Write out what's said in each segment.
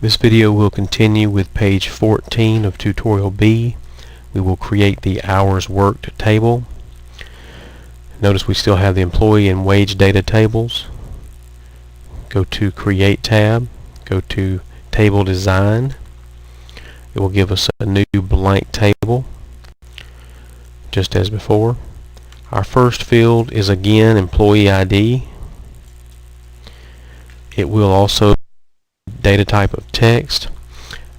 This video will continue with page 14 of tutorial B. We will create the hours worked table. Notice we still have the employee and wage data tables. Go to Create tab, go to Table Design. It will give us a new blank table, just as before. Our first field is again employee ID. It will also data type of text,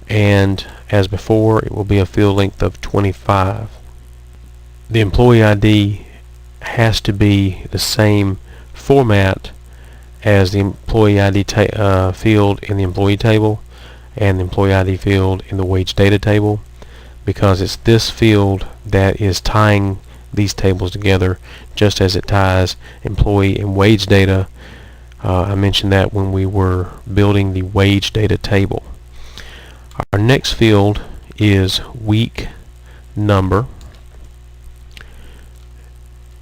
and as before it will be a field length of 25. The employee ID has to be the same format as the employee ID field in the employee table and the employee ID field in the wage data table, because it's this field that is tying these tables together, just as it ties employee and wage data. I mentioned that when we were building the wage data table. Our next field is week number.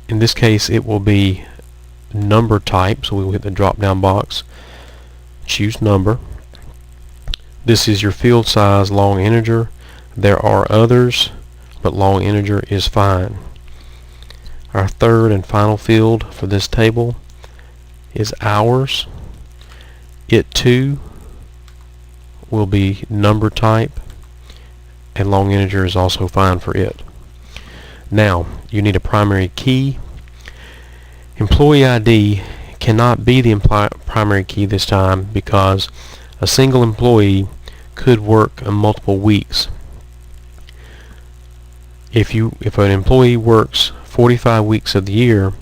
In this case it will be number type, so we will hit the drop down box, choose number. This is your field size, long integer. There are others, but long integer is fine. Our third and final field for this table is hours. It too will be number type, and long integer is also fine for it. Now you need a primary key. Employee ID cannot be the primary key this time, because a single employee could work multiple weeks. If an employee works 45 weeks of the year,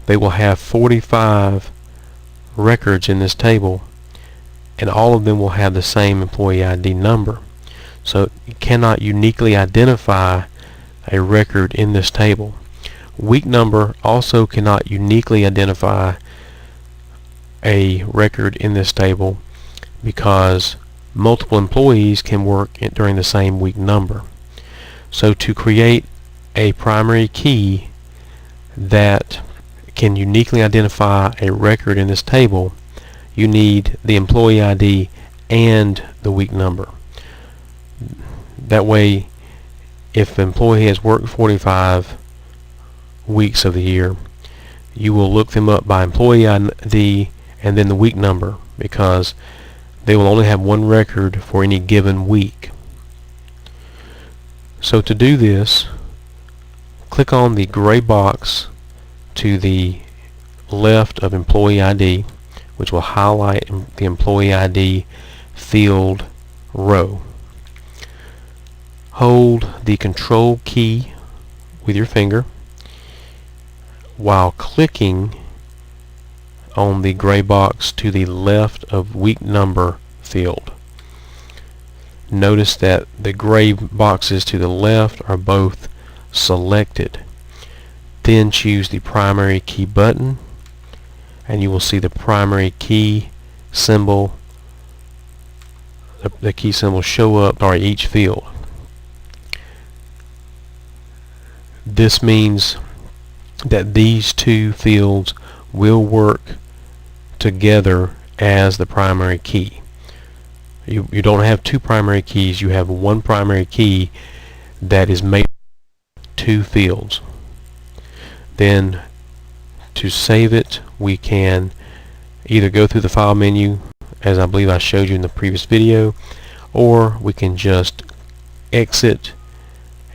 they will have 45 records in this table, and all of them will have the same employee ID number. So you cannot uniquely identify a record in this table. Week number also cannot uniquely identify a record in this table, because multiple employees can work during the same week number. So to create a primary key that can uniquely identify a record in this table, you need the employee ID and the week number. That way, if an employee has worked 45 weeks of the year, you will look them up by employee ID and then the week number, because they will only have one record for any given week. So to do this, click on the gray box to the left of employee ID, which will highlight the employee ID field row. Hold the control key with your finger while clicking on the gray box to the left of week number field. Notice that the gray boxes to the left are both selected. Then choose the primary key button, and you will see the primary key symbol, the key symbol show up for each field. This means that these two fields will work together as the primary key. You don't have two primary keys, you have one primary key that is made of two fields. Then to save it, we can either go through the file menu, as I believe I showed you in the previous video, or we can just exit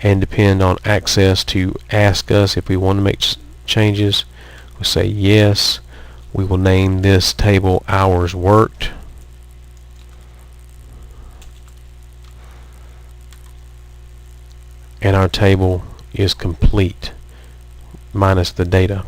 and depend on Access to ask us if we want to make changes. We'll say yes. We will name this table hours worked. And our table is complete, minus the data.